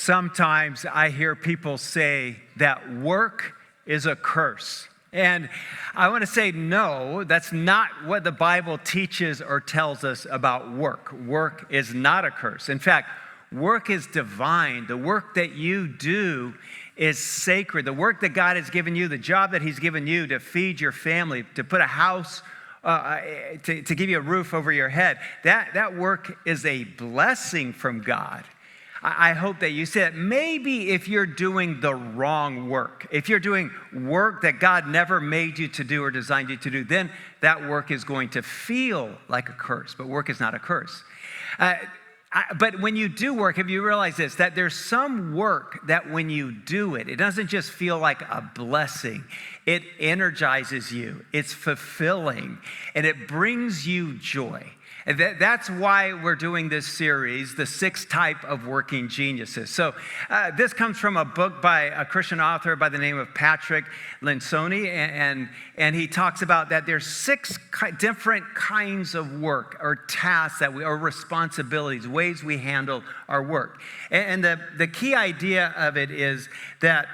Sometimes I hear people say that work is a curse. And I want to say, no, that's not what the Bible teaches or tells us about work. Work is not a curse. In fact, work is divine. The work that you do is sacred. The work that God has given you, the job that He's given you to feed your family, to put a house, to give you a roof over your head, that work is a blessing from God. I hope that you see it. Maybe if you're doing the wrong work, if you're doing work that God never made you to do or designed you to do, then that work is going to feel like a curse. But work is not a curse. But when you do work, have you realized this, that there's some work that when you do it, it doesn't just feel like a blessing. It energizes you. It's fulfilling. And it brings you joy. And that's why we're doing this series, The Sixth Type of Working Geniuses. So this comes from a book by a Christian author by the name of Patrick Lencioni, and he talks about that there's six different kinds of work or tasks or responsibilities, ways we handle our work. And the key idea of it is that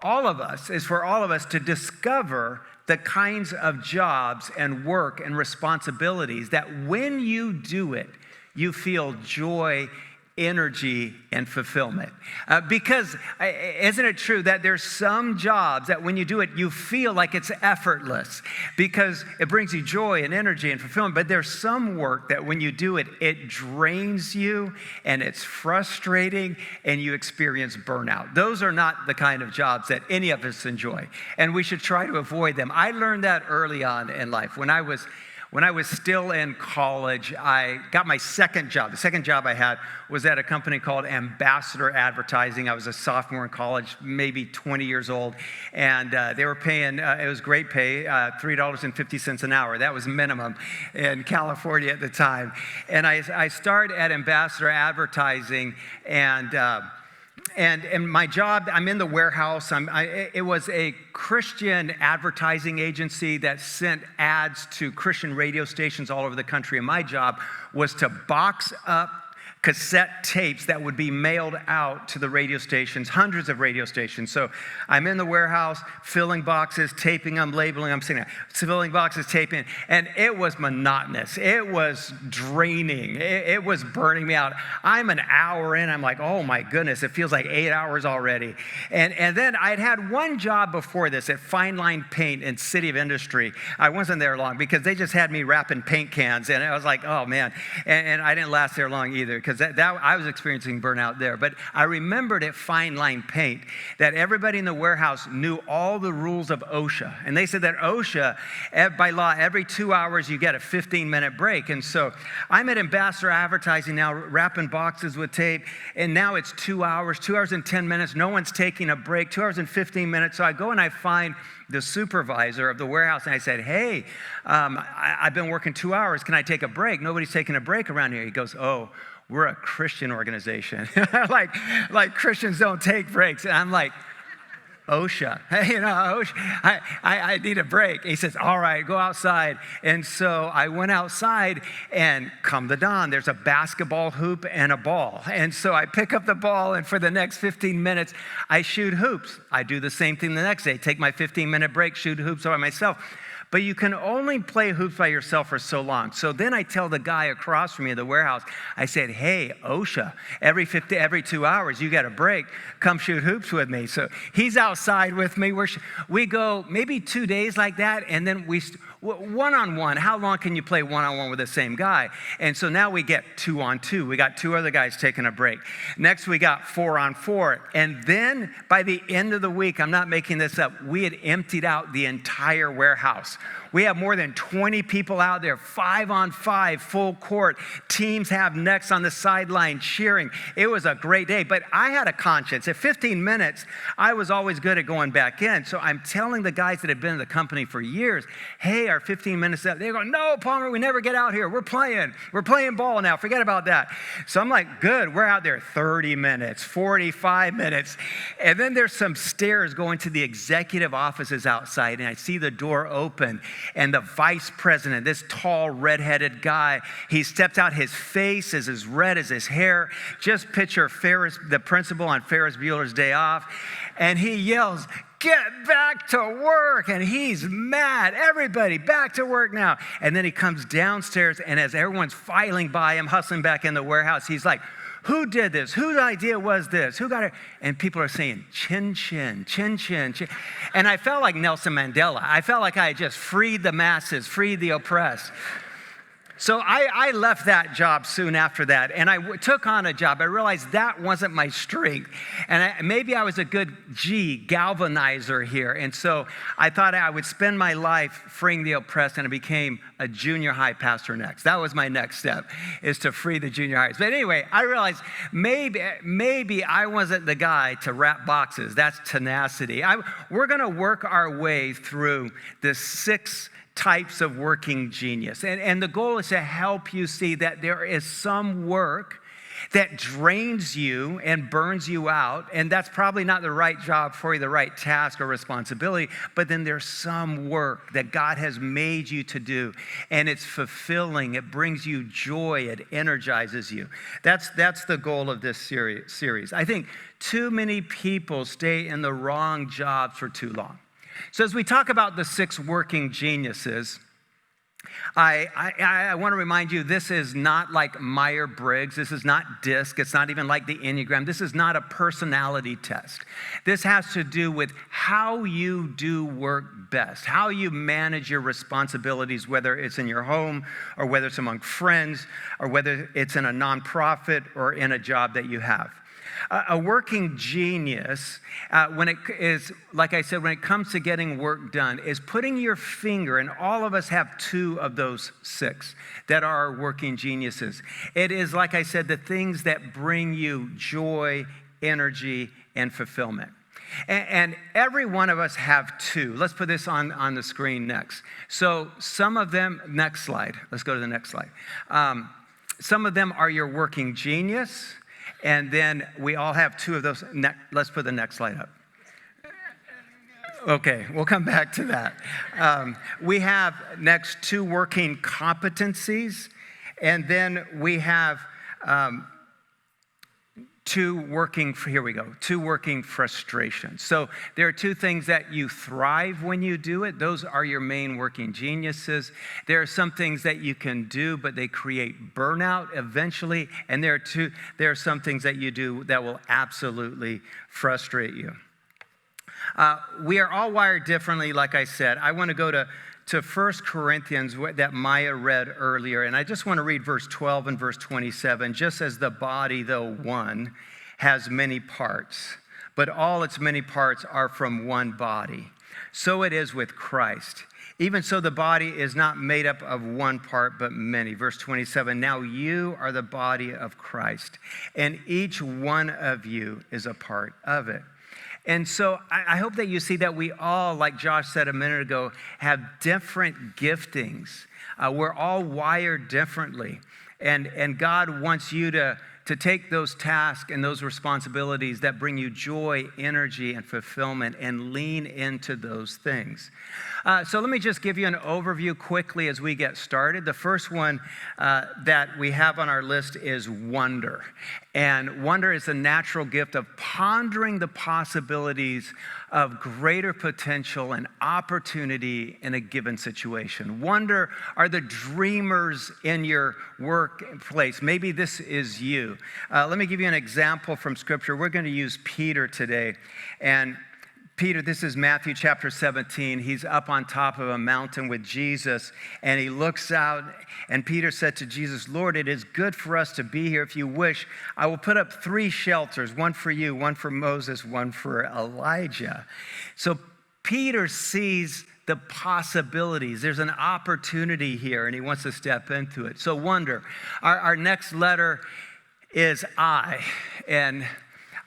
for all of us to discover the kinds of jobs and work and responsibilities that when you do it, you feel joy, energy, and fulfillment. Because isn't it true that there's some jobs that when you do it, you feel like it's effortless because it brings you joy and energy and fulfillment. But there's some work that when you do it, it drains you and it's frustrating and you experience burnout. Those are not the kind of jobs that any of us enjoy. And we should try to avoid them. I learned that early on in life. When I was still in college, I got my second job. The second job I had was at a company called Ambassador Advertising. I was a sophomore in college, maybe 20 years old, and they were paying, it was great pay, $3.50 an hour. That was minimum in California at the time. And I started at Ambassador Advertising, and my job, I'm in the warehouse. It was a Christian advertising agency that sent ads to Christian radio stations all over the country. And my job was to box up cassette tapes that would be mailed out to the radio stations, hundreds of radio stations. So I'm in the warehouse, filling boxes, taping them, labeling them, filling boxes, taping, and it was monotonous. It was draining. It was burning me out. I'm an hour in, I'm like, oh my goodness, it feels like 8 hours already. And then I'd had one job before this at Fine Line Paint in City of Industry. I wasn't there long because they just had me wrapping paint cans, and I was like, oh man. And I didn't last there long either, because I was experiencing burnout there. But I remembered at Fine Line Paint that everybody in the warehouse knew all the rules of OSHA. And they said that OSHA, by law, every 2 hours you get a 15-minute break. And so I'm at Ambassador Advertising now, wrapping boxes with tape, and now it's 2 hours, 2 hours and 10 minutes. No one's taking a break, 2 hours and 15 minutes. So I go and I find the supervisor of the warehouse, and I said, hey, I've been working 2 hours. Can I take a break? Nobody's taking a break around here. He goes, oh, we're a Christian organization. like Christians don't take breaks. And I'm like, OSHA, OSHA, I need a break. He says, all right, go outside. And so I went outside, and come the dawn, there's a basketball hoop and a ball. And so I pick up the ball, and for the next 15 minutes, I shoot hoops. I do the same thing the next day, take my 15-minute break, shoot hoops by myself. But you can only play hoops by yourself for so long. So then I tell the guy across from me in the warehouse, I said, hey, OSHA, every 2 hours, you got a break. Come shoot hoops with me. So he's outside with me. We go maybe 2 days like that, and then one-on-one. How long can you play one-on-one with the same guy? And so now we get 2-on-2. We got 2 other guys taking a break. Next, we got 4-on-4. And then by the end of the week, I'm not making this up, we had emptied out the entire warehouse. We have more than 20 people out there, 5-on-5, full court. Teams have necks on the sideline cheering. It was a great day, but I had a conscience. At 15 minutes, I was always good at going back in. So I'm telling the guys that have been in the company for years, hey, play our 15 minutes. They go, no, Palmer, we never get out here. We're playing ball now. Forget about that. So I'm like, good. We're out there 30 minutes, 45 minutes. And then there's some stairs going to the executive offices outside. And I see the door open. And the vice president, this tall, redheaded guy, he steps out. His face is as red as his hair. Just picture the principal on Ferris Bueller's Day Off. And he yells, get back to work. And he's mad. Everybody, back to work now. And then he comes downstairs, and as everyone's filing by him, hustling back in the warehouse, he's like, who did this? Whose idea was this? Who got it? And people are saying, Chinchen, Chinchen, Chin. And I felt like Nelson Mandela. I felt like I had just freed the masses, freed the oppressed. So I left that job soon after that, and I took on a job. I realized that wasn't my strength, and maybe I was a good galvanizer here. And so I thought I would spend my life freeing the oppressed, and I became a junior high pastor next. That was my next step, is to free the junior highs. But anyway, I realized maybe I wasn't the guy to wrap boxes. That's tenacity. We're going to work our way through the 6 types of working genius. And the goal is to help you see that there is some work that drains you and burns you out, and that's probably not the right job for you, the right task or responsibility, but then there's some work that God has made you to do, and it's fulfilling, it brings you joy, it energizes you. That's the goal of this series. I think too many people stay in the wrong jobs for too long. So as we talk about the 6 working geniuses, I want to remind you, this is not like Myers-Briggs. This is not DISC. It's not even like the Enneagram. This is not a personality test. This has to do with how you do work best, how you manage your responsibilities, whether it's in your home or whether it's among friends or whether it's in a nonprofit or in a job that you have. A working genius, when it is, like I said, when it comes to getting work done, is putting your finger, and all of us have 2 of those 6 that are our working geniuses. It is, like I said, the things that bring you joy, energy, and fulfillment. And every one of us have 2. Let's put this on the screen next. So some of them, next slide. Let's go to the next slide. Some of them are your working genius. And then we all have 2 of those. Let's put the next slide up. Okay, we'll come back to that. We have next 2 working competencies, and then we have 2 working frustrations. So there are 2 things that you thrive when you do it. Those are your main working geniuses. There are some things that you can do, but they create burnout eventually. And there are some things that you do that will absolutely frustrate you. We are all wired differently, like I said. I want to go to 1 Corinthians that Maya read earlier, and I just want to read verse 12 and verse 27. Just as the body, though one, has many parts, but all its many parts are from one body, so it is with Christ. Even so, the body is not made up of one part, but many. Verse 27, now you are the body of Christ, and each one of you is a part of it. And so I hope that you see that we all, like Josh said a minute ago, have different giftings. We're all wired differently. And God wants you to take those tasks and those responsibilities that bring you joy, energy, and fulfillment and lean into those things. So let me just give you an overview quickly as we get started. The first one that we have on our list is wonder. And wonder is a natural gift of pondering the possibilities of greater potential and opportunity in a given situation. Wonder are the dreamers in your workplace. Maybe this is you. Let me give you an example from Scripture. We're going to use Peter today. And Peter, this is Matthew chapter 17. He's up on top of a mountain with Jesus, and he looks out, and Peter said to Jesus, Lord, it is good for us to be here. If you wish, I will put up 3 shelters, one for you, one for Moses, one for Elijah. So Peter sees the possibilities. There's an opportunity here, and he wants to step into it. So wonder. Our next letter is I, and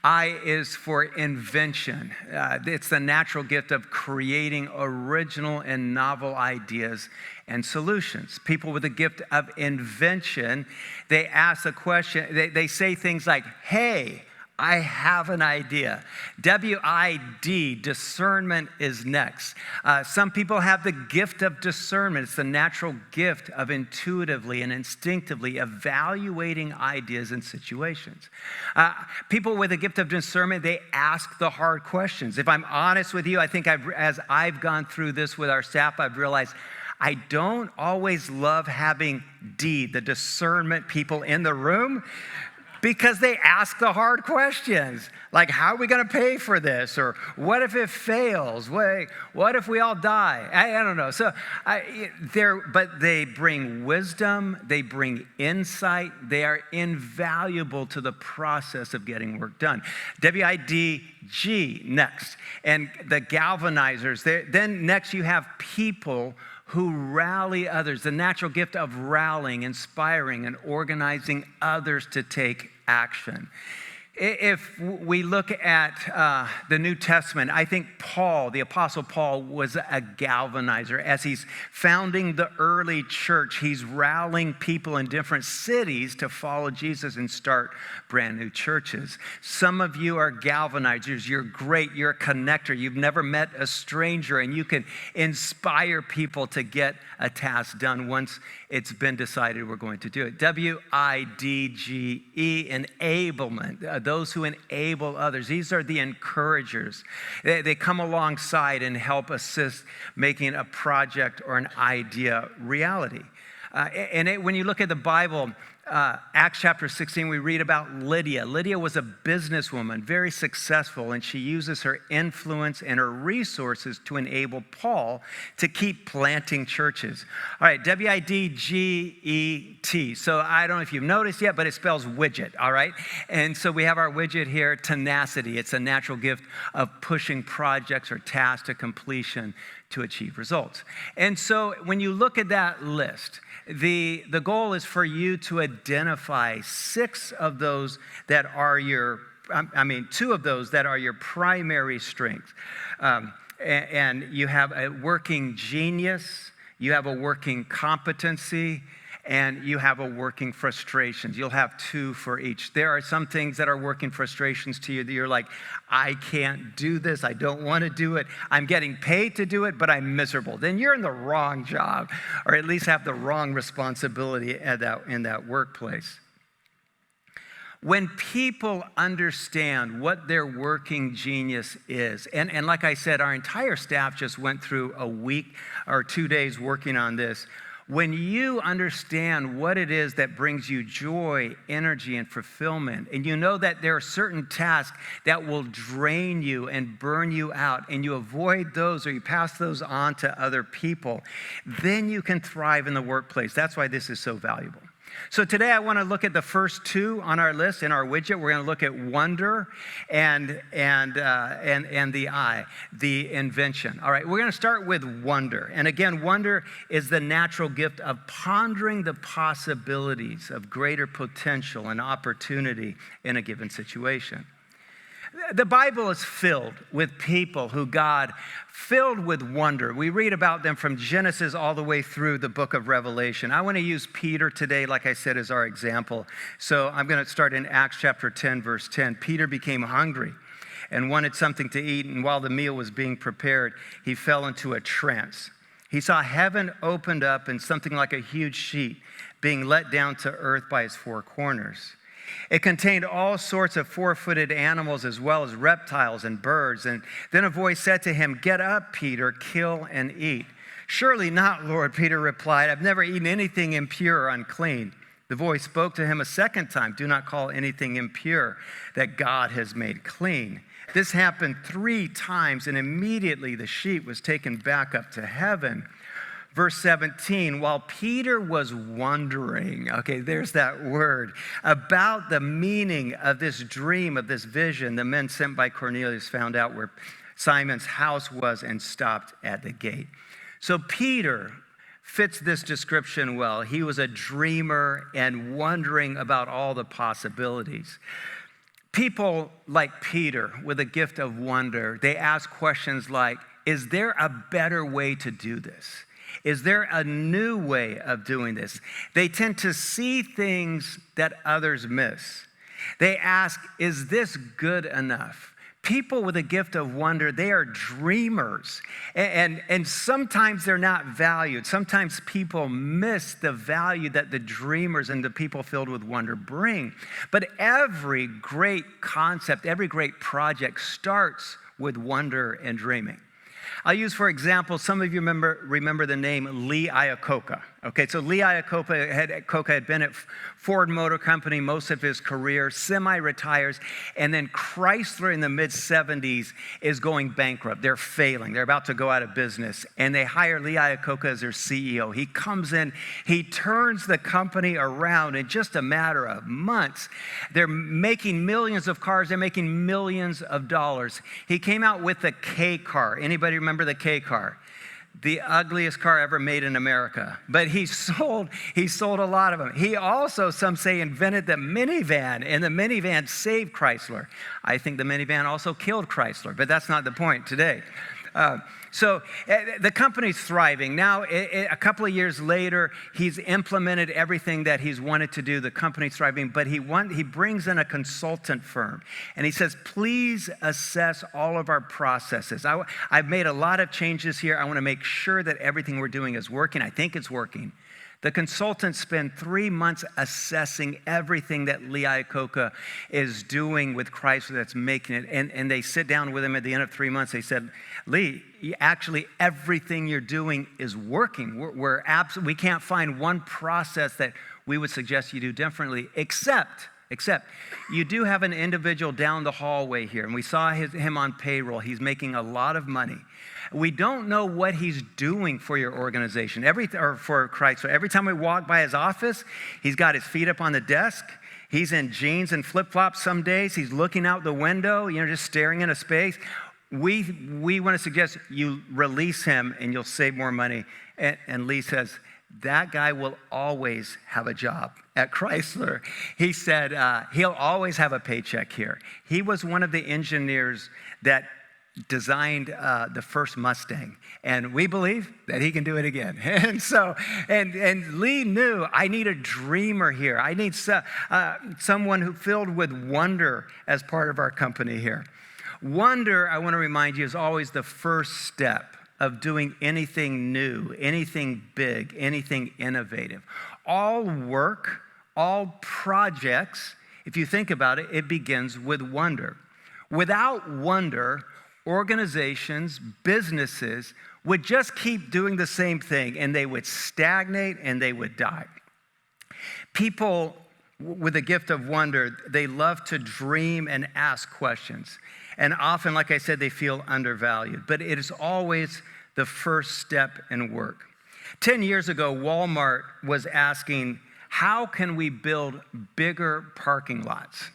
I is for invention. It's the natural gift of creating original and novel ideas and solutions. People with the gift of invention, they ask a question, they say things like, hey, I have an idea. W-I-D, discernment is next. Some people have the gift of discernment. It's the natural gift of intuitively and instinctively evaluating ideas and situations. People with a gift of discernment, they ask the hard questions. If I'm honest with you, I think as I've gone through this with our staff, I've realized I don't always love having D, the discernment people in the room, because they ask the hard questions, like, how are we going to pay for this? Or what if it fails? What if we all die? I don't know. So, but they bring wisdom, they bring insight, they are invaluable to the process of getting work done. W-I-D-G, next. And the galvanizers. Then next you have people who rally others, the natural gift of rallying, inspiring, and organizing others to take action. If we look at the New Testament, I think Paul, the Apostle Paul, was a galvanizer. As he's founding the early church, he's rallying people in different cities to follow Jesus and start brand new churches. Some of you are galvanizers. You're great. You're a connector. You've never met a stranger, and you can inspire people to get a task done once it's been decided we're going to do it. W-I-D-G-E, enablement. Those who enable others. These are the encouragers. They come alongside and help assist making a project or an idea reality. When you look at the Bible, Acts chapter 16, we read about Lydia. Lydia was a businesswoman, very successful, and she uses her influence and her resources to enable Paul to keep planting churches. All right, W-I-D-G-E-T. So I don't know if you've noticed yet, but it spells widget, all right? And so we have our widget here, tenacity. It's a natural gift of pushing projects or tasks to completion to achieve results. And so when you look at that list, the goal is for you to identify two of those that are your primary strengths. And you have a working genius, you have a working competency, and you have a working frustrations. You'll have two for each. There are some things that are working frustrations to you that you're like, I can't do this. I don't want to do it. I'm getting paid to do it, but I'm miserable. Then you're in the wrong job, or at least have the wrong responsibility in that workplace. When people understand what their working genius is, and like I said, our entire staff just went through a week or 2 days working on this. When you understand what it is that brings you joy, energy, and fulfillment, and you know that there are certain tasks that will drain you and burn you out, and you avoid those or you pass those on to other people, then you can thrive in the workplace. That's why this is so valuable. So today I want to look at the first two on our list in our widget. We're going to look at wonder and the I, the invention. All right, we're going to start with wonder. And again, wonder is the natural gift of pondering the possibilities of greater potential and opportunity in a given situation. The Bible is filled with people who God filled with wonder. We read about them from Genesis all the way through the book of Revelation. I want to use Peter today, like I said, as our example. So I'm going to start in Acts chapter 10, verse 10. Peter became hungry and wanted something to eat, and while the meal was being prepared, he fell into a trance. He saw heaven opened up and something like a huge sheet being let down to earth by its four corners. It contained all sorts of four-footed animals as well as reptiles and birds. And then a voice said to him, "Get up, Peter, kill and eat." "Surely not, Lord," Peter replied. "I've never eaten anything impure or unclean." The voice spoke to him a second time, "Do not call anything impure that God has made clean." This happened 3 times, and immediately the sheet was taken back up to heaven. Verse 17, while Peter was wondering, okay, there's that word, about the meaning of this dream, of this vision, the men sent by Cornelius found out where Simon's house was and stopped at the gate. So Peter fits this description well. He was a dreamer and wondering about all the possibilities. People like Peter with a gift of wonder, they ask questions like, is there a better way to do this? Is there a new way of doing this? They tend to see things that others miss. They ask, is this good enough? People with a gift of wonder, they are dreamers. And sometimes they're not valued. Sometimes people miss the value that the dreamers and the people filled with wonder bring. But every great concept, every great project starts with wonder and dreaming. I'll use, for example, some of you remember the name Lee Iacocca. Okay, so Lee Iacocca had been at Ford Motor Company most of his career, semi-retires, and then Chrysler in the mid-'70s is going bankrupt. They're failing. They're about to go out of business, and they hire Lee Iacocca as their CEO. He comes in, he turns the company around in just a matter of months. They're making millions of cars. They're making millions of dollars. He came out with the K car. Anybody remember the K car? The ugliest car ever made in America. But he sold a lot of them. He also, some say, invented the minivan, and the minivan saved Chrysler. I think the minivan also killed Chrysler, but that's not the point today. So the company's thriving. Now, a couple of years later, he's implemented everything that he's wanted to do. The company's thriving, but he brings in a consultant firm. And he says, please assess all of our processes. I've made a lot of changes here. I want to make sure that everything we're doing is working. I think it's working. The consultants spend 3 months assessing everything that Lee Iacocca is doing with Chrysler that's making it. And they sit down with him at the end of 3 months. They said, Lee, actually everything you're doing is working. We can't find one process that we would suggest you do differently, except you do have an individual down the hallway here. And we saw him on payroll. He's making a lot of money. We don't know what he's doing for your organization, or for Chrysler. Every time we walk by his office, he's got his feet up on the desk. He's in jeans and flip-flops some days. He's looking out the window, just staring into space. We want to suggest you release him and you'll save more money. And Lee says, that guy will always have a job at Chrysler. He said he'll always have a paycheck here. He was one of the engineers that designed the first Mustang, and we believe that he can do it again. And Lee knew, I need a dreamer here. I need someone who filled with wonder as part of our company here. Wonder, I want to remind you, is always the first step of doing anything new, anything big, anything innovative. All work, all projects, if you think about it, it begins with wonder. Without wonder, organizations, businesses would just keep doing the same thing, and they would stagnate and they would die. People with a gift of wonder, they love to dream and ask questions. And often, like I said, they feel undervalued. But it is always the first step in work. 10 years ago, Walmart was asking, how can we build bigger parking lots?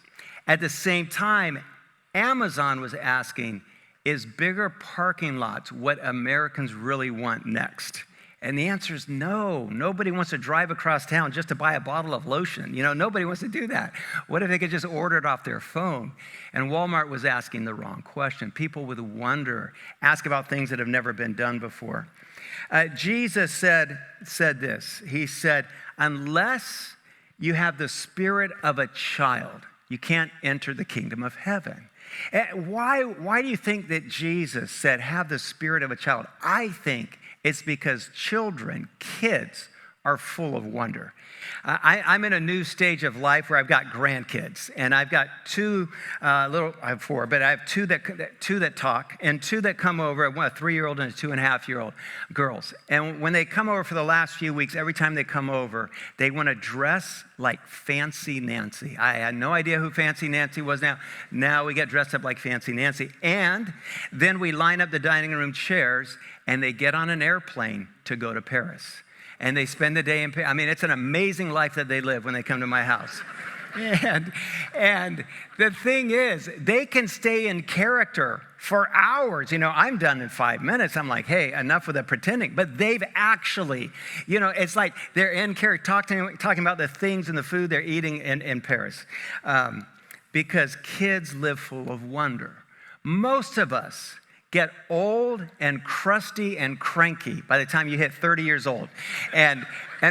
At the same time, Amazon was asking, is bigger parking lots what Americans really want next? And the answer is no. Nobody wants to drive across town just to buy a bottle of lotion. Nobody wants to do that. What if they could just order it off their phone? And Walmart was asking the wrong question. People with wonder ask about things that have never been done before. Jesus said this. He said, unless you have the spirit of a child, you can't enter the kingdom of heaven. Why do you think that Jesus said, have the spirit of a child? I think it's because kids are full of wonder. I'm in a new stage of life where I've got grandkids, and I've got I have four, but I have two that talk, and two that come over, a 3-year-old and a 2.5-year-old girls. And when they come over for the last few weeks, every time they come over, they want to dress like Fancy Nancy. I had no idea who Fancy Nancy was now. Now we get dressed up like Fancy Nancy. And then we line up the dining room chairs, and they get on an airplane to go to Paris. And they spend the day in Paris. I mean, it's an amazing life that they live when they come to my house. And the thing is, they can stay in character for hours. I'm done in 5 minutes. I'm like, hey, enough with the pretending. But they've actually, it's like they're in character, talking about the things and the food they're eating in Paris. because kids live full of wonder. Most of us get old and crusty and cranky by the time you hit 30 years old. And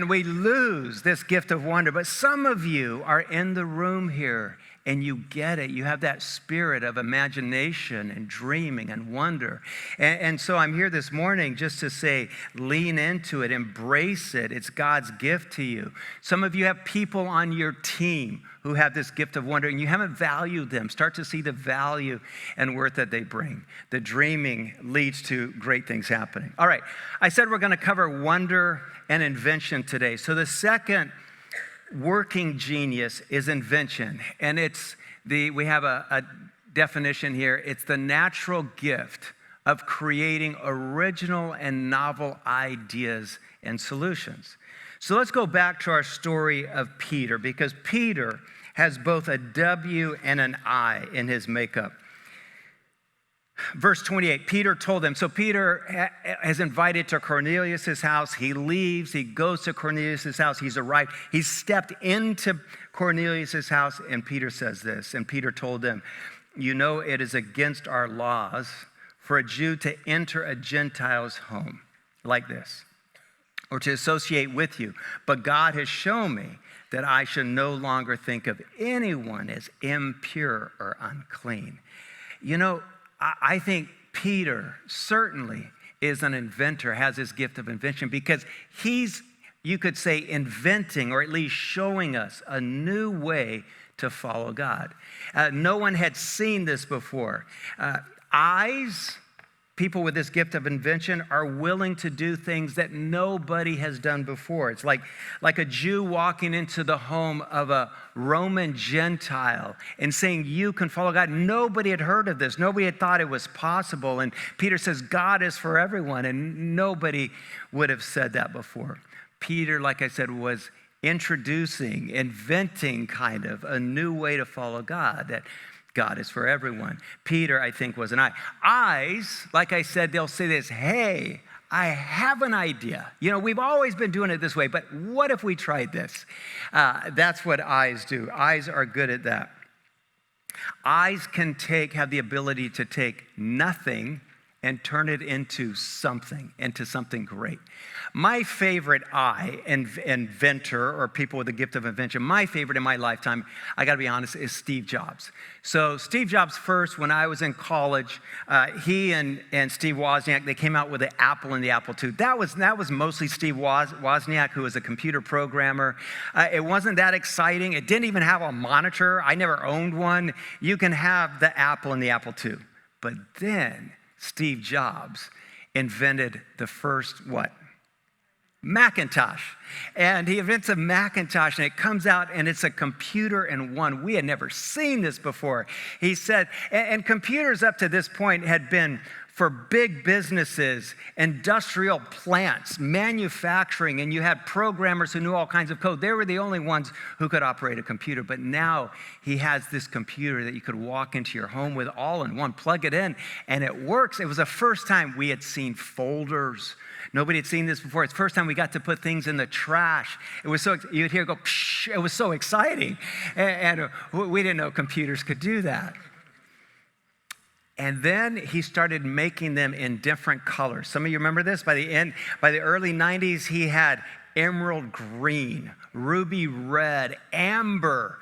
we lose this gift of wonder. But some of you are in the room here and you get it. You have that spirit of imagination and dreaming and wonder. And so I'm here this morning just to say, lean into it, embrace it. It's God's gift to you. Some of you have people on your team who have this gift of wonder, and you haven't valued them. Start to see the value and worth that they bring. The dreaming leads to great things happening. All right, I said we're going to cover wonder and invention today. So the second working genius is invention, and we have a definition here. It's the natural gift of creating original and novel ideas and solutions. So let's go back to our story of Peter, because Peter has both a W and an I in his makeup. Verse 28, Peter told them. So Peter is invited to Cornelius' house. He leaves. He goes to Cornelius' house. He's arrived. He's stepped into Cornelius' house, and Peter says this. And Peter told them, you know it is against our laws for a Jew to enter a Gentile's home like this, or to associate with you. But God has shown me that I should no longer think of anyone as impure or unclean. You know, I think Peter certainly is an inventor, has his gift of invention, because he's, you could say, inventing or at least showing us a new way to follow God. No one had seen this before. People with this gift of invention are willing to do things that nobody has done before. It's like a Jew walking into the home of a Roman Gentile and saying, you can follow God. Nobody had heard of this. Nobody had thought it was possible. And Peter says, God is for everyone. And nobody would have said that before. Peter, like I said, was inventing kind of a new way to follow God, that God is for everyone. Peter, I think, was an I. Eyes, like I said, they'll say this, hey, I have an idea. You know, we've always been doing it this way, but what if we tried this? That's what eyes do. Eyes are good at that. Eyes have the ability to take nothing and turn it into something great. My favorite inventor, or people with the gift of invention, my favorite in my lifetime, I gotta be honest, is Steve Jobs. So Steve Jobs first, when I was in college, he and Steve Wozniak, they came out with the Apple and the Apple II. That was mostly Steve Wozniak, who was a computer programmer. It wasn't that exciting. It didn't even have a monitor. I never owned one. You can have the Apple and the Apple II. But then Steve Jobs invented the first what? Macintosh. And he invents a Macintosh, and it comes out, and it's a computer in one. We had never seen this before. He said, and computers up to this point had been for big businesses, industrial plants, manufacturing, and you had programmers who knew all kinds of code. They were the only ones who could operate a computer. But now he has this computer that you could walk into your home with all in one, plug it in, and it works. It was the first time we had seen folders. Nobody had seen this before. It's the first time we got to put things in the trash. It was so, you'd hear it go, psh, it was so exciting. And we didn't know computers could do that. And then he started making them in different colors. Some of you remember this? By the early 90s, he had emerald green, ruby red, amber.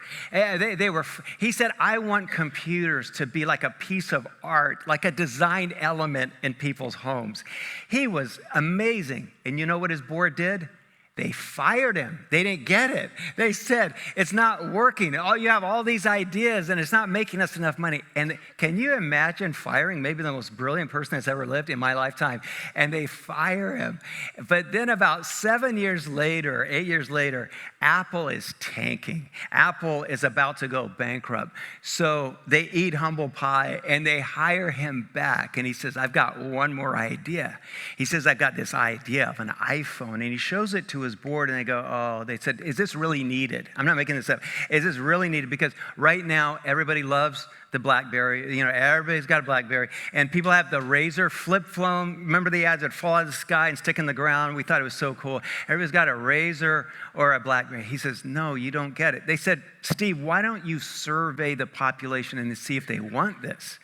He said, I want computers to be like a piece of art, like a design element in people's homes. He was amazing. And you know what his board did? They fired him. They didn't get it. They said, it's not working. You have all these ideas, and it's not making us enough money. And can you imagine firing maybe the most brilliant person that's ever lived in my lifetime? And they fire him. But then about 8 years later, Apple is tanking. Apple is about to go bankrupt. So they eat humble pie, and they hire him back. And he says, I've got one more idea. He says, I've got this idea of an iPhone. And he shows it to was bored, and they said, is this really needed? I'm not making this up. Is this really needed? Because right now, everybody loves the BlackBerry. Everybody's got a BlackBerry. And people have the Razor flip phone. Remember the ads that fall out of the sky and stick in the ground? We thought it was so cool. Everybody's got a Razor or a BlackBerry. He says, no, you don't get it. They said, Steve, why don't you survey the population and see if they want this?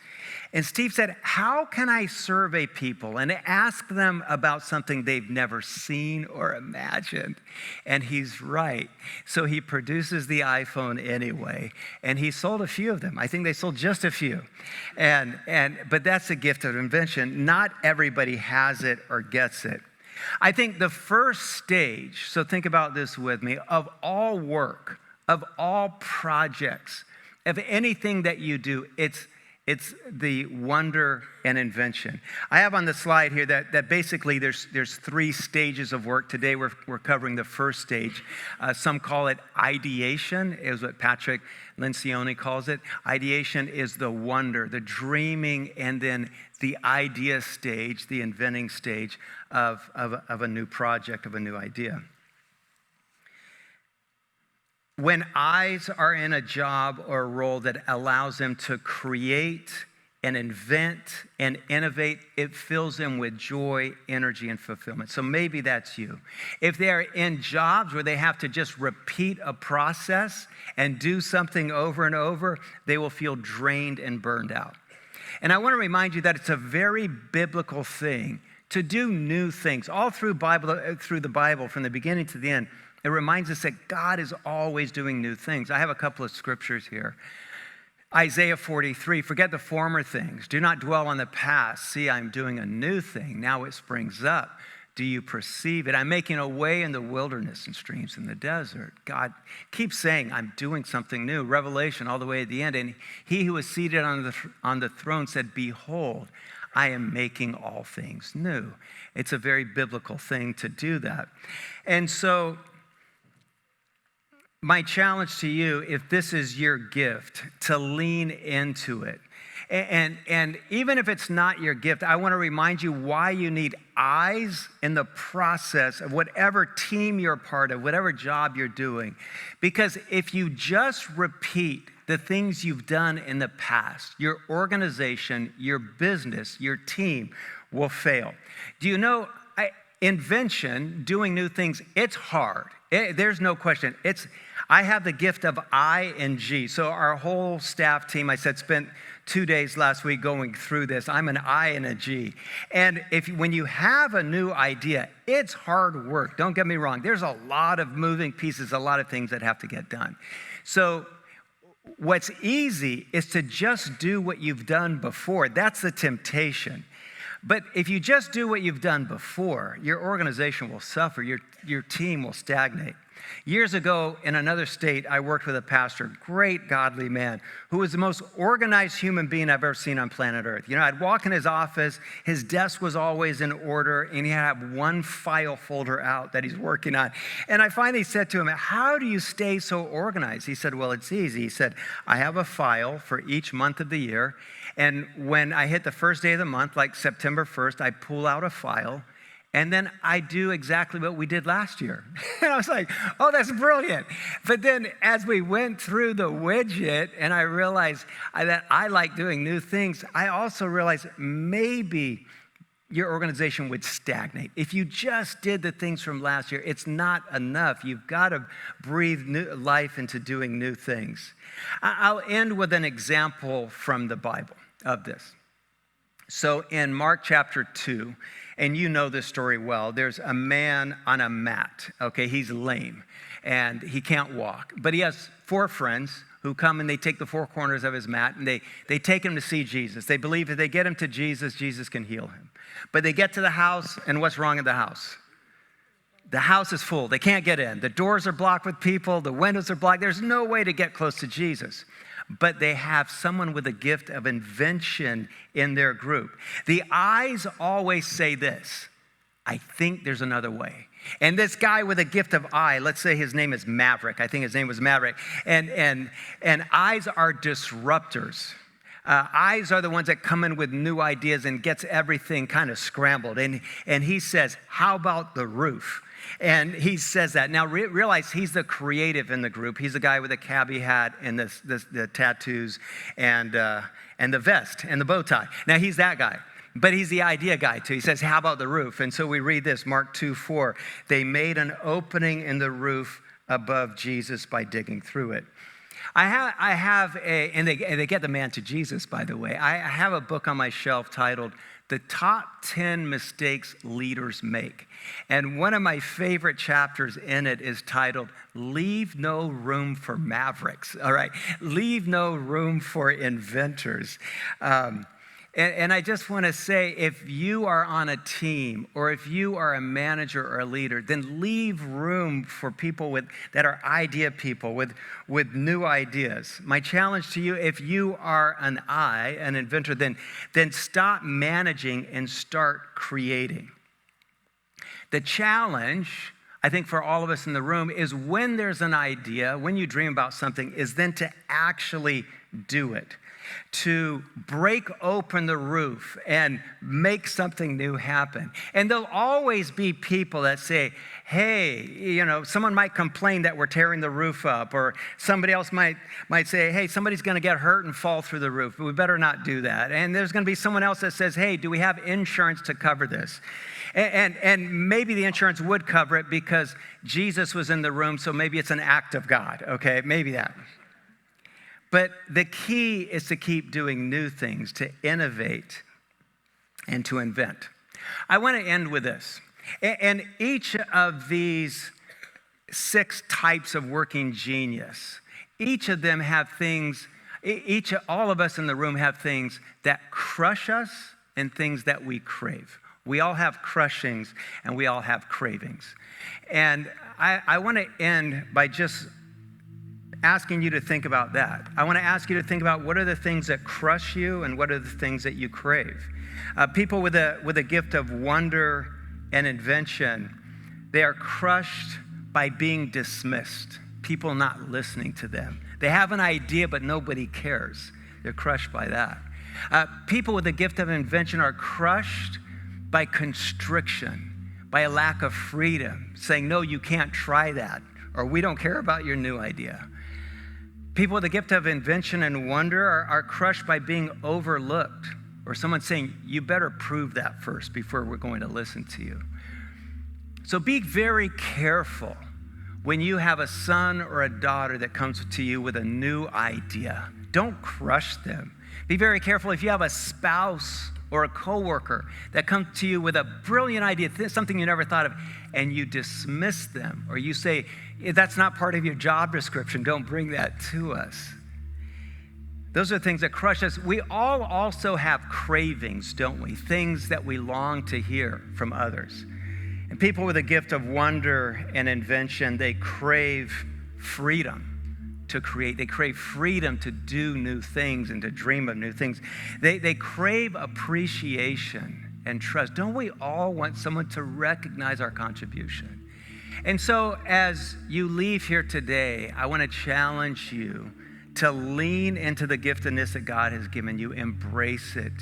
And Steve said, how can I survey people and ask them about something they've never seen or imagined? And he's right. So he produces the iPhone anyway, and he sold a few of them. I think they sold just a few. But that's the gift of invention. Not everybody has it or gets it. I think the first stage, so think about this with me, of all work, of all projects, of anything that you do, it's the wonder and invention. I have on the slide here that basically there's 3 stages of work. Today we're covering the first stage. Some call it ideation, is what Patrick Lencioni calls it. Ideation is the wonder, the dreaming, and then the idea stage, the inventing stage of a new project, of a new idea. When eyes are in a job or a role that allows them to create and invent and innovate, it fills them with joy, energy, and fulfillment. So maybe that's you. If they're in jobs where they have to just repeat a process and do something over and over, they will feel drained and burned out. And I want to remind you that it's a very biblical thing to do new things. All through the Bible, from the beginning to the end, it reminds us that God is always doing new things. I have a couple of scriptures here. Isaiah 43, forget the former things. Do not dwell on the past. See, I'm doing a new thing. Now it springs up. Do you perceive it? I'm making a way in the wilderness and streams in the desert. God keeps saying, I'm doing something new. Revelation all the way at the end. And he who was seated on the throne said, behold, I am making all things new. It's a very biblical thing to do that. And so my challenge to you, if this is your gift, to lean into it. And even if it's not your gift, I want to remind you why you need eyes in the process of whatever team you're part of, whatever job you're doing. Because if you just repeat the things you've done in the past, your organization, your business, your team will fail. Do you know, invention, doing new things, it's hard. There's no question. I have the gift of I and G. So our whole staff team, I said, spent 2 days last week going through this. I'm an I and a G. And when you have a new idea, it's hard work. Don't get me wrong. There's a lot of moving pieces, a lot of things that have to get done. So what's easy is to just do what you've done before. That's the temptation. But if you just do what you've done before, your organization will suffer, your team will stagnate. Years ago, in another state, I worked with a pastor, great godly man, who was the most organized human being I've ever seen on planet Earth. I'd walk in his office, his desk was always in order, and he had one file folder out that he's working on. And I finally said to him, how do you stay so organized? He said, well, it's easy. He said, I have a file for each month of the year, and when I hit the first day of the month, like September 1st, I pull out a file, and then I do exactly what we did last year. And I was like, oh, that's brilliant. But then as we went through the widget and I realized that I like doing new things, I also realized maybe your organization would stagnate. If you just did the things from last year, it's not enough. You've got to breathe new life into doing new things. I'll end with an example from the Bible of this. So in Mark chapter 2, and you know this story well, there's a man on a mat, okay? He's lame, and he can't walk. But he has 4 friends who come and they take the 4 corners of his mat, and they take him to see Jesus. They believe if they get him to Jesus, Jesus can heal him. But they get to the house, and what's wrong in the house? The house is full. They can't get in. The doors are blocked with people. The windows are blocked. There's no way to get close to Jesus. But they have someone with a gift of invention in their group. The eyes always say this, I think there's another way. And this guy with a gift of eye, let's say his name is Maverick. I think his name was Maverick. And eyes are disruptors. Eyes are the ones that come in with new ideas and gets everything kind of scrambled. And he says, how about the roof? And he says that. Now realize he's the creative in the group. He's the guy with the cabbie hat and the tattoos and the vest and the bow tie. Now he's that guy. But he's the idea guy too. He says, how about the roof? And so we read this, Mark 2:4. They made an opening in the roof above Jesus by digging through it. And they get the man to Jesus, by the way. I have a book on my shelf titled The Top 10 Mistakes Leaders Make. And one of my favorite chapters in it is titled, Leave No Room for Mavericks. All right, leave no room for inventors. And I just want to say, if you are on a team or if you are a manager or a leader, then leave room for people that are idea people with new ideas. My challenge to you, if you are an inventor, then stop managing and start creating. The challenge, I think, for all of us in the room is when there's an idea, when you dream about something, is then to actually do it. To break open the roof and make something new happen. And there'll always be people that say, hey, someone might complain that we're tearing the roof up, or somebody else might say, hey, somebody's going to get hurt and fall through the roof. We better not do that. And there's going to be someone else that says, hey, do we have insurance to cover this? And maybe the insurance would cover it because Jesus was in the room, so maybe it's an act of God, okay? Maybe that. But the key is to keep doing new things, to innovate, and to invent. I want to end with this. And each of these 6 types of working genius, each of them have things, all of us in the room have things that crush us and things that we crave. We all have crushings and we all have cravings. And I want to end by just asking you to think about that. I want to ask you to think about what are the things that crush you and what are the things that you crave. People with a gift of wonder and invention, they are crushed by being dismissed, people not listening to them. They have an idea, but nobody cares. They're crushed by that. People with a gift of invention are crushed by constriction, by a lack of freedom, saying, no, you can't try that, or we don't care about your new idea. People with the gift of invention and wonder are crushed by being overlooked, or someone saying, you better prove that first before we're going to listen to you. So be very careful when you have a son or a daughter that comes to you with a new idea. Don't crush them. Be very careful if you have a spouse or a coworker that comes to you with a brilliant idea, something you never thought of, and you dismiss them, or you say, that's not part of your job description, don't bring that to us. Those are things that crush us. We all also have cravings, don't we? Things that we long to hear from others. And people with a gift of wonder and invention, they crave freedom to create. They crave freedom to do new things and to dream of new things. They crave appreciation and trust. Don't we all want someone to recognize our contribution? And so as you leave here today, I want to challenge you to lean into the giftedness that God has given you. Embrace it.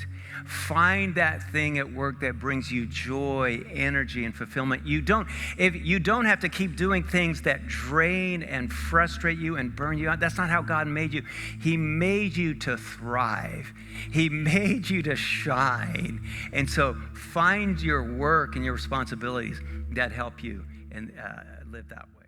Find that thing at work that brings you joy, energy, and fulfillment. You don't have to keep doing things that drain and frustrate you and burn you out. That's not how God made you. He made you to thrive. He made you to shine. And so find your work and your responsibilities that help you and live that way.